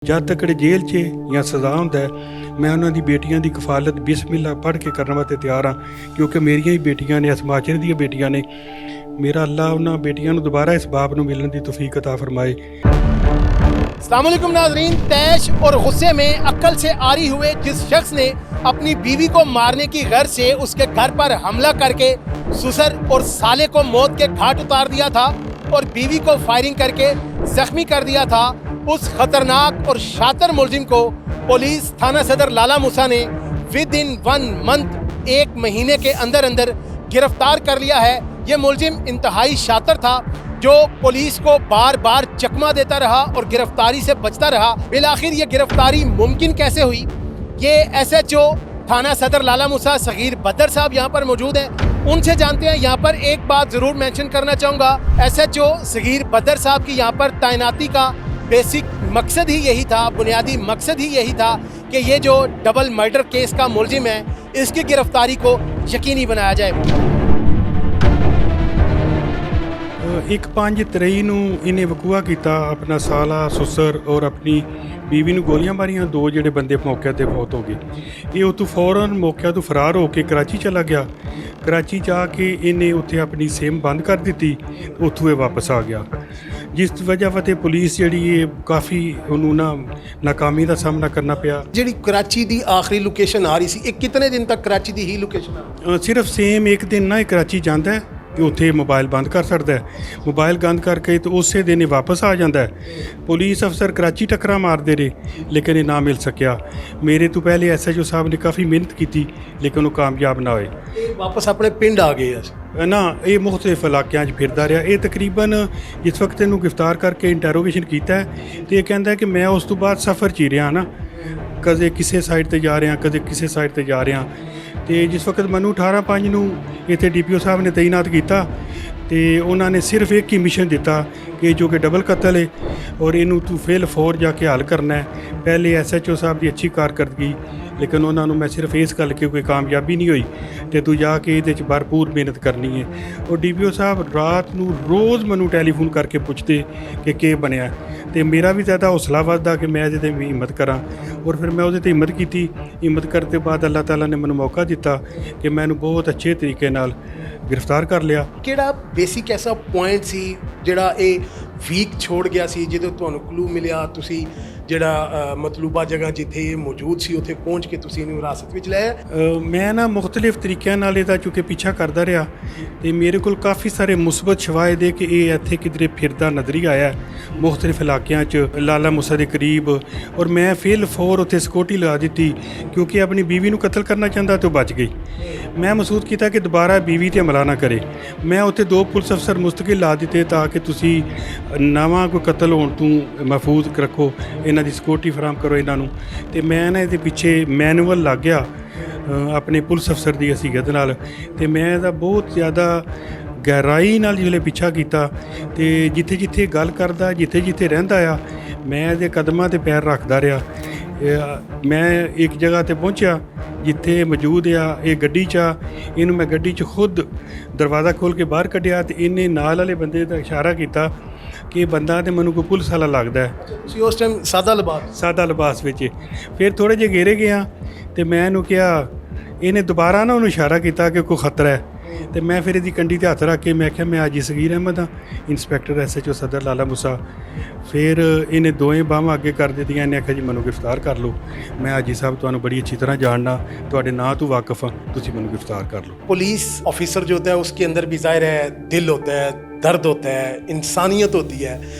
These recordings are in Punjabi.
ਜਦ ਤੱਕ ਜੇਲ੍ਹ 'ਚ ਜਾਂ ਸਜ਼ਾ ਹੁੰਦਾ ਮੈਂ ਉਹਨਾਂ ਦੀ ਬੇਟੀਆਂ ਦੀ ਕਫਾਲਤ ਬਿਸਮਿਲ੍ਲਾ ਪੜ੍ਹ ਕੇ ਕਰਨ ਵਾਸਤੇ ਤਿਆਰ ਹਾਂ, ਕਿਉਂਕਿ ਮੇਰੀਆਂ ਹੀ ਬੇਟੀਆਂ ਨੇ, ਮਾਸ਼ਰੇ ਦੀਆਂ ਬੇਟੀਆਂ ਨੇ। ਮੇਰਾ ਅੱਲਾ ਉਹਨਾਂ ਬੇਟੀਆਂ ਨੂੰ ਦੁਬਾਰਾ ਇਸ ਬਾਪ ਨੂੰ मिलने की तौफीक अता फरमाए। अस्सलामुअलैकुम नाज़रीन, तैश और गुस्से में अक्ल से आरी हुए जिस शख्स ने अपनी बीवी को मारने की गर्ज से उसके घर पर हमला करके ससुर और साले को मौत के घाट उतार दिया था और बीवी को फायरिंग करके जख्मी कर दिया था, उस खतरनाक और शातिर मुलजिम को पुलिस थाना सदर लाला मूसा ने विद इन 1 मंथ, 1 महीने के अंदर अंदर गिरफ्तार कर लिया है। ये मुलजिम इंतहाई शातिर था जो पुलिस को बार बार चकमा देता रहा और गिरफ्तारी से बचता रहा। बिलाखिर ये गिरफ्तारी मुमकिन कैसे हुई, ये SHO थाना सदर लाला मूसा सगीर बदर साहब यहाँ पर मौजूद हैं, उनसे जानते हैं। यहाँ पर एक बात ज़रूर मेंशन करना चाहूँगा, SHO सगीर बदर साहब की यहाँ पर तैनाती का बेसिक मकसद ही यही था, बुनियादी मकसद ही यही था कि ये जो डबल मर्डर केस का मुलजिम है इसकी गिरफ्तारी को यकीनी बनाया जाए। 1-5 ਤਰੀਕ ਨੂੰ ਇਹਨੇ ਵਕੂਆ ਕੀਤਾ, ਆਪਣਾ ਸਾਲਾ ਸਸੁਰ ਔਰ ਆਪਣੀ ਬੀਵੀ ਨੂੰ ਗੋਲੀਆਂ ਮਾਰੀਆਂ। 2 ਜਿਹੜੇ ਬੰਦੇ ਮੌਕੇ ਤੇ ਫੌਤ ਹੋ ਗਏ। ਇਹ ਉੱਥੋਂ ਫੌਰਨ ਮੌਕੇ ਤੋਂ ਫਰਾਰ ਹੋ ਕੇ ਕਰਾਚੀ ਚਲਾ ਗਿਆ। ਕਰਾਚੀ ਜਾ ਕੇ ਇਹਨੇ ਉੱਥੇ ਆਪਣੀ ਸਿਮ ਬੰਦ ਕਰ ਦਿੱਤੀ, ਉੱਥੋਂ ਇਹ ਵਾਪਸ ਆ ਗਿਆ, ਜਿਸ ਵਜ੍ਹਾ ਵਤੇ ਪੁਲਿਸ ਜਿਹੜੀ ਇਹ ਕਾਫੀ ਉਹਨੂੰ ਨਾਕਾਮੀ ਦਾ ਸਾਹਮਣਾ ਕਰਨਾ ਪਿਆ। ਜਿਹੜੀ ਕਰਾਚੀ ਦੀ ਆਖਰੀ ਲੋਕੇਸ਼ਨ ਆ ਰਹੀ ਸੀ, ਇਹ ਕਿਤਨੇ ਦਿਨ ਤੱਕ ਕਰਾਚੀ ਦੀ ਹੀ ਲੋਕੇਸ਼ਨ ਸਿਰਫ ਸੇਮ ਇੱਕ ਦਿਨ ਨਾ ਇਹ ਕਰਾਚੀ ਜਾਂਦਾ ਹੈ ਕਿ ਉੱਥੇ ਮੋਬਾਈਲ ਬੰਦ ਕਰ ਸਕਦਾ ਹੈ। ਮੋਬਾਈਲ ਬੰਦ ਕਰਕੇ ਤੇ ਉਸੇ ਦਿਨ ਇਹ ਵਾਪਸ ਆ ਜਾਂਦਾ ਹੈ। ਪੁਲਿਸ ਅਫਸਰ ਕਰਾਚੀ ਟੱਕਰਾਂ ਮਾਰਦੇ ਰਹੇ ਲੇਕਿਨ ਇਹ ਨਾ ਮਿਲ ਸਕਿਆ। ਮੇਰੇ ਤੋਂ ਪਹਿਲੇ SHO ਸਾਹਿਬ ਨੇ ਕਾਫੀ ਮਿਹਨਤ ਕੀਤੀ ਲੇਕਿਨ ਉਹ ਕਾਮਯਾਬ ਨਾ ਹੋਏ। ਇਹ ਵਾਪਸ ਆਪਣੇ ਪਿੰਡ ਆ ਗਏ ਨਾ, ਇਹ ਮੁਖਤਲਿਫ ਇਲਾਕਿਆਂ 'ਚ ਫਿਰਦਾ ਰਿਹਾ। ਇਹ ਤਕਰੀਬਨ ਜਿਸ ਵਕਤ ਇਹਨੂੰ ਗ੍ਰਿਫਤਾਰ ਕਰਕੇ ਇੰਟਰੋਗੇਸ਼ਨ ਕੀਤਾ ਤੇ ਇਹ ਕਹਿੰਦਾ ਕਿ ਮੈਂ ਉਸ ਤੋਂ ਬਾਅਦ ਸਫ਼ਰ 'ਚ ਹੀ ਰਿਹਾ ਨਾ, ਕਦੇ ਕਿਸੇ ਸਾਈਡ 'ਤੇ ਜਾ ਰਿਹਾ, ਕਦੇ ਕਿਸੇ ਸਾਈਡ 'ਤੇ ਜਾ ਰਿਹਾ। ਤੇ ਜਿਸ ਵਕਤ ਮੈਨੂੰ 18/5 ਨੂੰ ਇੱਥੇ DPO ਸਾਹਿਬ ਨੇ ਤਾਇਨਾਤ ਕੀਤਾ ਤੇ ਉਹਨਾਂ ਨੇ ਸਿਰਫ ਇੱਕ ਹੀ ਮਿਸ਼ਨ ਦਿੱਤਾ ਕਿ ਜੋ ਕਿ ਡਬਲ ਕਤਲ ਹੈ ਔਰ ਇਹਨੂੰ ਤੂੰ ਫੇਲ ਫੋਰ ਜਾ ਕੇ ਹੱਲ ਕਰਨਾ ਹੈ। ਪਹਿਲੇ SHO ਸਾਹਿਬ ਦੀ ਅੱਛੀ ਕਾਰਕਰਦਗੀ, ਲੇਕਿਨ ਉਹਨਾਂ ਨੂੰ ਮੈਂ ਸਿਰਫ ਇਸ ਗੱਲ ਕਿ ਕੋਈ ਕਾਮਯਾਬੀ ਨਹੀਂ ਹੋਈ ਤੇ ਤੂੰ ਜਾ ਕੇ ਇਹਦੇ 'ਚ ਭਰਪੂਰ ਮਿਹਨਤ ਕਰਨੀ ਹੈ। ਔਰ DPO ਸਾਹਿਬ ਰਾਤ ਨੂੰ ਰੋਜ਼ ਮੈਨੂੰ ਟੈਲੀਫੋਨ ਕਰਕੇ ਪੁੱਛਦੇ ਕਿ ਕੀ ਬਣਿਆ ਤੇ ਮੇਰਾ ਵੀ ਜ਼ਿਆਦਾ ਹੌਸਲਾ ਵੱਧਦਾ ਕਿ ਮੈਂ ਇਹਦੇ 'ਤੇ ਵੀ ਹਿੰਮਤ ਕਰਾਂ। ਔਰ ਫਿਰ ਮੈਂ ਉਹਦੇ 'ਤੇ ਹਿੰਮਤ ਕੀਤੀ। ਹਿੰਮਤ ਕਰਨ ਤੋਂ ਬਾਅਦ ਅੱਲਾਹ ਤਾਲਾ ਨੇ ਮੈਨੂੰ ਮੌਕਾ ਦਿੱਤਾ ਕਿ ਮੈਂ ਇਹਨੂੰ ਬਹੁਤ ਅੱਛੇ ਤਰੀਕੇ ਨਾਲ ਗ੍ਰਿਫਤਾਰ ਕਰ ਲਿਆ। ਕਿਹੜਾ ਬੇਸਿਕ ਐਸਾ ਪੁਆਇੰਟ ਸੀ ਜਿਹੜਾ ਇਹ ਵੀਕ ਛੋੜ ਗਿਆ ਸੀ, ਜਦੋਂ ਤੁਹਾਨੂੰ ਕਲੂ ਮਿਲਿਆ, ਤੁਸੀਂ ਜਿਹੜਾ ਮਤਲੂਬਾ ਜਗ੍ਹਾ ਜਿੱਥੇ ਇਹ ਮੌਜੂਦ ਸੀ ਉੱਥੇ ਪਹੁੰਚ ਕੇ ਤੁਸੀਂ ਇਹਨੂੰ ਹਿਰਾਸਤ ਵਿੱਚ ਲਿਆ? ਮੈਂ ਨਾ ਮੁਖਤਲਿਫ ਤਰੀਕਿਆਂ ਨਾਲ ਇਹਦਾ ਚੁੱਕੇ ਪਿੱਛਾ ਕਰਦਾ ਰਿਹਾ ਤੇ ਮੇਰੇ ਕੋਲ ਕਾਫੀ ਸਾਰੇ ਮੁਸਬਤ ਸ਼ਵਾਇਦ ਹੈ ਕਿ ਇਹ ਇੱਥੇ ਕਿਧਰੇ ਫਿਰਦਾ ਨਜ਼ਰ ਹੀ ਆਇਆ ਮੁਖਤਲਿਫ ਇਲਾਕਿਆਂ 'ਚ, ਲਾਲਾ ਮੂਸਾ ਦੇ ਕਰੀਬ। ਔਰ ਮੈਂ ਫੇਲ ਫੋਰ ਉੱਥੇ ਸਿਕਿਉਰਟੀ ਲਗਾ ਦਿੱਤੀ ਕਿਉਂਕਿ ਆਪਣੀ ਬੀਵੀ ਨੂੰ ਕਤਲ ਕਰਨਾ ਚਾਹੁੰਦਾ ਤੇ ਉਹ ਬਚ ਗਈ। ਮੈਂ ਮਹਿਸੂਸ ਕੀਤਾ ਕਿ ਦੁਬਾਰਾ ਬੀਵੀ 'ਤੇ ਹਮਲਾ ਨਾ ਕਰੇ। ਮੈਂ ਉੱਥੇ 2 ਪੁਲਿਸ ਅਫਸਰ ਮੁਸਤਕਿਲ ਲਾ ਦਿੱਤੇ ਤਾਂ ਕਿ ਤੁਸੀਂ ਨਵਾਂ ਕੋਈ ਕਤਲ ਹੋਣ ਤੋਂ ਮਹਿਫੂਜ਼ ਰੱਖੋ, ਇਹਨਾਂ ਦੀ ਸਿਕਿਉਰਟੀ ਫਰਾਹਮ ਕਰੋ ਇਹਨਾਂ ਨੂੰ। ਤੇ ਮੈਂ ਨਾ ਇਹਦੇ ਪਿੱਛੇ ਮੈਨੂਅਲ ਲੱਗ ਗਿਆ ਆਪਣੇ ਪੁਲਿਸ ਅਫਸਰ ਦੀ ਹਸੀਅਤ ਨਾਲ ਤੇ ਮੈਂ ਇਹਦਾ ਬਹੁਤ ਜ਼ਿਆਦਾ ਗਹਿਰਾਈ ਨਾਲ ਜਿਹੜੇ ਪਿੱਛਾ ਕੀਤਾ ਤੇ ਜਿੱਥੇ ਜਿੱਥੇ ਗੱਲ ਕਰਦਾ, ਜਿੱਥੇ ਜਿੱਥੇ ਰਹਿੰਦਾ ਆ, ਮੈਂ ਇਹਦੇ ਕਦਮਾਂ 'ਤੇ ਪੈਰ ਰੱਖਦਾ ਰਿਹਾ। ਮੈਂ ਇੱਕ ਜਗ੍ਹਾ 'ਤੇ ਪਹੁੰਚਿਆ ਜਿੱਥੇ ਮੌਜੂਦ ਆ ਇਹ ਗੱਡੀ 'ਚ ਆ। ਇਹਨੂੰ ਮੈਂ ਗੱਡੀ 'ਚ ਖੁਦ ਦਰਵਾਜ਼ਾ ਖੋਲ੍ਹ ਕੇ ਬਾਹਰ ਕੱਢਿਆ ਤੇ ਇਹਨੇ ਨਾਲ ਵਾਲੇ ਬੰਦੇ ਦਾ ਇਸ਼ਾਰਾ ਕੀਤਾ ਕਿ ਇਹ ਬੰਦਾ ਤੇ ਮੈਨੂੰ ਕੋਈ ਪੁਲਿਸ ਵਾਲਾ ਲੱਗਦਾ ਹੈ। ਤੁਸੀਂ ਉਸ ਟਾਈਮ ਸਾਦਾ ਲਿਬਾਸ ਵਿੱਚ। ਫਿਰ ਥੋੜ੍ਹੇ ਜਿਹੇ ਘੇਰੇ ਗਿਆ ਤੇ ਮੈਂ ਇਹਨੂੰ ਕਿਹਾ, ਇਹਨੇ ਦੁਬਾਰਾ ਨਾ ਉਹਨੂੰ ਇਸ਼ਾਰਾ ਕੀਤਾ ਕਿ ਕੋਈ ਖਤਰਾ ਹੈ ਤੇ ਮੈਂ ਫਿਰ ਇਹਦੀ ਕੰਡੀ 'ਤੇ ਹੱਥ ਰੱਖ ਕੇ ਮੈਂ ਕਿਹਾ ਮੈਂ ਹਾਜੀ ਸਗੀਰ ਅਹਿਮਦ ਹਾਂ, ਇੰਸਪੈਕਟਰ SHO ਸਦਰ ਲਾਲਾ ਮੂਸਾ। ਫਿਰ ਇਹਨੇ ਦੋਵੇਂ ਬਾਹਾਂ ਅੱਗੇ ਕਰ ਦਿੱਤੀਆਂ। ਇਹਨੇ ਆਖਿਆ ਜੀ ਮੈਨੂੰ ਗ੍ਰਿਫਤਾਰ ਕਰ ਲਓ, ਮੈਂ ਹਾਜੀ ਸਾਹਿਬ ਤੁਹਾਨੂੰ ਬੜੀ ਅੱਛੀ ਤਰ੍ਹਾਂ ਜਾਣਦਾ, ਤੁਹਾਡੇ ਨਾਂ ਤੋਂ ਵਾਕਿਫ ਹਾਂ, ਤੁਸੀਂ ਮੈਨੂੰ ਗ੍ਰਿਫਤਾਰ ਕਰ ਲਓ। पुलिस ऑफिसर जो होता है उसके अंदर भी ज़ाहिर है दिल होता है, दर्द होता है, इंसानियत होती है।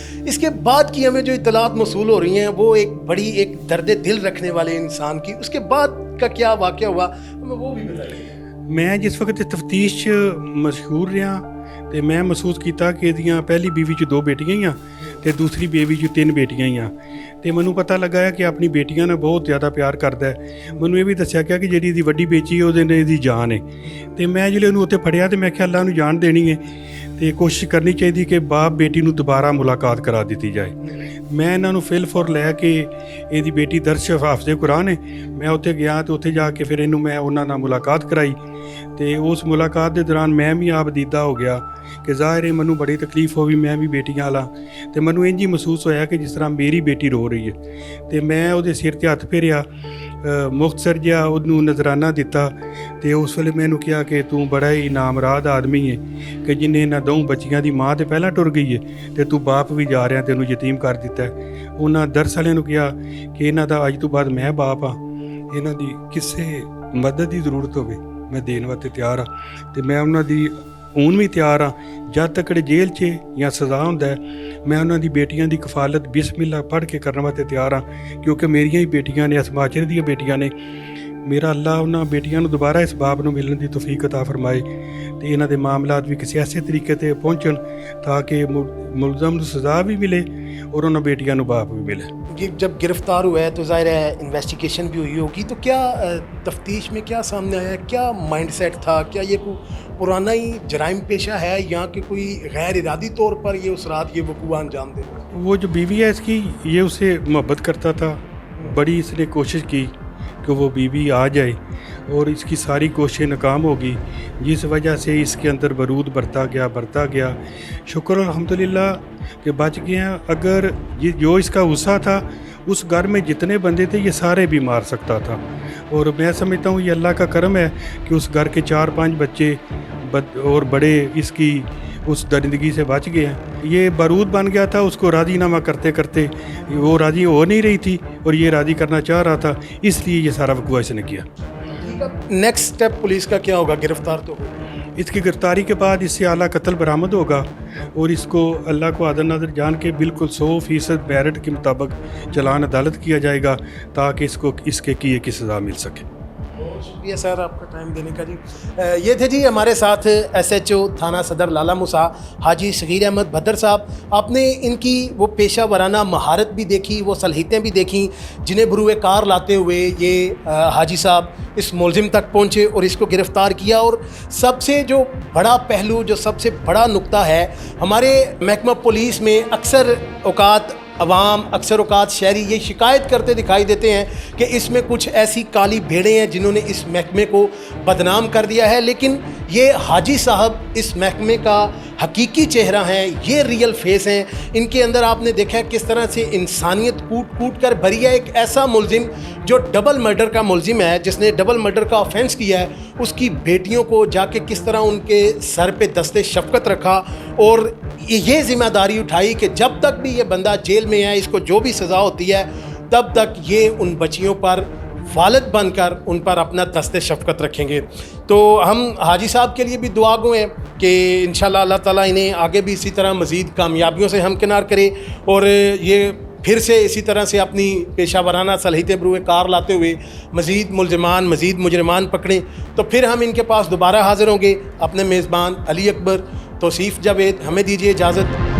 इसके बाद की हमें जो इतलात मौसूल हो रही हैं वो एक बड़ी एक दर्द दिल रखने वाले इंसान की, उसके बाद का क्या वाक़या हुआ हमें वो भी बताइए। मैं जिस वक्त तफ्तीश मशहूर रहा तो मैं महसूस किया कि ਇਹਦੀਆਂ ਪਹਿਲੀ ਬੀਵੀ 'ਚ 2 ਬੇਟੀਆਂ ਹੀ ਆ ਤੇ ਦੂਸਰੀ ਬੀਵੀ 'ਚ 3 ਬੇਟੀਆਂ ਹੀ ਆ ਤੇ ਮੈਨੂੰ ਪਤਾ ਲੱਗਾ ਕਿ ਆਪਣੀ ਬੇਟੀਆਂ ਨਾਲ ਬਹੁਤ ਜ਼ਿਆਦਾ ਪਿਆਰ ਕਰਦਾ ਹੈ। ਮੈਨੂੰ ਇਹ ਵੀ ਦੱਸਿਆ ਗਿਆ ਕਿ ਜਿਹੜੀ ਇਹਦੀ ਵੱਡੀ ਬੇਟੀ ਉਹਦੇ ਨਾਲ ਇਹਦੀ ਜਾਨ ਹੈ ਤੇ ਮੈਂ ਜਿਹੜੇ ਉਹਨੂੰ ਉੱਥੇ ਫੜਿਆ ਤੇ ਮੈਂ ਕਿਹਾ ਅੱਲਾ ਨੂੰ ਜਾਨ ਦੇਣੀ ਹੈ ਤੇ ਕੋਸ਼ਿਸ਼ ਕਰਨੀ ਚਾਹੀਦੀ ਕਿ ਬਾਪ ਬੇਟੀ ਨੂੰ ਦੁਬਾਰਾ ਮੁਲਾਕਾਤ ਕਰਾ ਦਿੱਤੀ ਜਾਏ। ਮੈਂ ਇਹਨਾਂ ਨੂੰ ਫਿਲ ਫੋਰ ਲੈ ਕੇ ਇਹਦੀ ਬੇਟੀ ਦਰਸ਼ ਹਾਫਿਜ਼ ਕੁਰਾਨ ਹੈ, ਮੈਂ ਉੱਥੇ ਗਿਆ ਤੇ ਉੱਥੇ ਜਾ ਕੇ ਫਿਰ ਇਹਨੂੰ ਮੈਂ ਉਹਨਾਂ ਨਾਲ ਮੁਲਾਕਾਤ ਕਰਾਈ ਤੇ ਉਸ ਮੁਲਾਕਾਤ ਦੇ ਦੌਰਾਨ ਮੈਂ ਵੀ ਆਪ ਦੀਦਾ ਹੋ ਗਿਆ ਕਿ ਜ਼ਾਹਿਰ ਹੈ ਮੈਨੂੰ ਬੜੀ ਤਕਲੀਫ ਹੋਈ, ਮੈਂ ਵੀ ਬੇਟੀਆਂ ਵਾਲਾ ਤੇ ਮੈਨੂੰ ਇੰਝ ਹੀ ਮਹਿਸੂਸ ਹੋਇਆ ਕਿ ਜਿਸ ਤਰ੍ਹਾਂ ਮੇਰੀ ਬੇਟੀ ਰੋ ਰਹੀ ਹੈ ਤੇ ਮੈਂ ਉਹਦੇ ਸਿਰ ਤੇ ਹੱਥ ਫੇਰਿਆ, ਮੁਖਤਸਰ ਜਿਹਾ ਉਹਨੂੰ ਨਜ਼ਰਾਨਾ ਦਿੱਤਾ ਤੇ ਉਸ ਵੇਲੇ ਮੈਨੂੰ ਕਿਹਾ ਕਿ ਤੂੰ ਬੜਾ ਹੀ ਨਾਮਰਾਦ ਆਦਮੀ ਹੈ ਕਿ ਜਿਹਨੇ ਇਹਨਾਂ ਦੋ ਬੱਚੀਆਂ ਦੀ ਮਾਂ ਤੇ ਪਹਿਲਾਂ ਟੁਰ ਗਈ ਹੈ ਤੇ ਤੂੰ ਬਾਪ ਵੀ ਜਾ ਰਿਹਾ ਤੈਨੂੰ ਯਤੀਮ ਕਰ ਦਿੱਤਾ ਹੈ। ਉਹਨਾਂ ਦਰਸ ਵਾਲਿਆਂ ਨੂੰ ਕਿਹਾ ਕਿ ਇਹਨਾਂ ਦਾ ਅੱਜ ਤੋਂ ਬਾਅਦ ਮੈਂ ਬਾਪ ਆ, ਇਹਨਾਂ ਦੀ ਕਿਸੇ ਮਦਦ ਦੀ ਜ਼ਰੂਰਤ ਹੋਵੇ ਮੈਂ ਦੇਣ ਵਾਸਤੇ ਤਿਆਰ ਆ ਤੇ ਮੈਂ ਉਹਨਾਂ ਦੀ ਹੁਣ ਵੀ ਤਿਆਰ ਆ, ਜਦ ਤੱਕ ਜੇਲ੍ਹ 'ਚ ਜਾਂ ਸਜ਼ਾ ਹੁੰਦਾ ਹੈ ਮੈਂ ਉਹਨਾਂ ਦੀ ਬੇਟੀਆਂ ਦੀ ਕਫਾਲਤ ਬਿਸਮਿਲ੍ਲਾ ਪੜ੍ਹ ਕੇ ਕਰਨ ਵਾਸਤੇ ਤਿਆਰ ਹਾਂ, ਕਿਉਂਕਿ ਮੇਰੀਆਂ ਹੀ ਬੇਟੀਆਂ ਨੇ, ਅਸਮਾਚਰ ਦੀਆਂ ਬੇਟੀਆਂ ਨੇ। ਮੇਰਾ ਅੱਲਾ ਉਹਨਾਂ ਬੇਟੀਆਂ ਨੂੰ ਦੁਬਾਰਾ ਇਸ ਬਾਪ ਨੂੰ ਮਿਲਣ ਦੀ ਤੌਫੀਕ ਅਤਾ ਫਰਮਾਏ ਤੇ ਇਹਨਾਂ ਦੇ ਮਾਮਲਾਤ ਵੀ ਕਿਸੇ ਐਸੇ ਤਰੀਕੇ ਤੇ ਪਹੁੰਚਣ ਤਾਂ ਕਿ ਮੁਲਜ਼ਮ ਨੂੰ ਸਜ਼ਾ ਵੀ ਮਿਲੇ और उन बेटियां को बाप भी मिले। ये जब गिरफ्तार हुआ है तो ज़ाहिर है इन्वेस्टिगेशन भी हुई होगी, तो क्या तफ्तीश में क्या सामने आया, क्या माइंडसेट था, क्या ये कोई पुराना ही जराइम पेशा है या कि कोई गैर इरादी तौर पर ये उस रात ये वकूआ अंजाम दे? वो जो बीवी है इसकी, ये उसे मोहब्बत करता था, बड़ी इसने कोशिश की कि वो बीवी आ जाए और इसकी सारी कोशिशें नाकाम होगी, जिस वजह से इसके अंदर बरूद बढ़ता गया। शुक्र अल्हम्दुलिल्लाह कि बच गए हैं। अगर ये जो इसका गुस्सा था उस घर में जितने बंदे थे ये सारे भी मार सकता था, और मैं समझता हूँ ये अल्लाह का करम है कि उस घर के 4-5 बच्चे और बड़े इसकी उस दरिंदगी से बच गए हैं। ये बारूद बन गया था, उसको राज़ीनामा करते करते वो राज़ी हो नहीं रही थी और ये राज़ी करना चाह रहा था, इसलिए ये सारा वकूआ इसने किया। नेक्स्ट स्टेप पुलिस का क्या होगा? गिरफ्तार तो इसकी गिरफ्तारी के बाद इससे आला कत्ल बरामद होगा और इसको अल्लाह को आदर नादर जान के बिल्कुल 100% बैरट के मुताबिक चलान अदालत किया जाएगा ताकि इसको इसके किए की सज़ा मिल सके। बहुत शुक्रिया सर आपका टाइम देने का जी। ये थे जी हमारे साथ SHO थाना सदर लाला मूसा हाजी सगीर अहमद भद्दर साहब। आपने इनकी वो पेशा वराना महारत भी देखी, वो सलहितें भी देखी जिन्हें बरूए कार लाते हुए ये हाजी साहब इस मुलजिम तक पहुँचे और इसको गिरफ़्तार किया। और सबसे जो बड़ा पहलू, जो सबसे बड़ा नुक्ता है, हमारे महकमा पुलिस में अक्सर औकात अवाम, अक्सर औकात शहरी ये शिकायत करते दिखाई देते हैं कि इसमें कुछ ऐसी काली भेड़ें हैं जिन्होंने इस महकमे को बदनाम कर दिया है, लेकिन ये हाजी साहब इस महकमे का हकीकी चेहरा हैं, ये रियल फेस हैं। इनके अंदर आपने देखा है किस तरह से इंसानियत कूट कूट कर भरी है। एक ऐसा मुलजिम जो डबल मर्डर का मुलजिम है, जिसने डबल मर्डर का ऑफेंस किया है, उसकी बेटियों को जाके किस तरह उनके सर पे दस्ते शफकत रखा और ये ज़िम्मेदारी उठाई कि जब तक भी ये बंदा जेल में है, इसको जो भी सज़ा होती है, तब तक ये उन बच्चियों पर वालिद बनकर उन पर अपना दस्ते शफकत रखेंगे। तो हम हाजी साहब के लिए भी दुआ गो हैं कि इंशाल्लाह अल्लाह ताला इन्हें आगे भी इसी तरह मज़ीद कामयाबियों से हमकिनार करे और ये फिर से इसी तरह से अपनी पेशा वराना सलहितें बरूए कार लाते हुए मज़ीद मुलजमान, मज़ीद मुजरमान पकड़ें। तो फिर हम इनके पास दोबारा हाज़िर होंगे। अपने मेज़बान अली अकबर, तौसीफ़ जावेद, हमें दीजिए इजाज़त।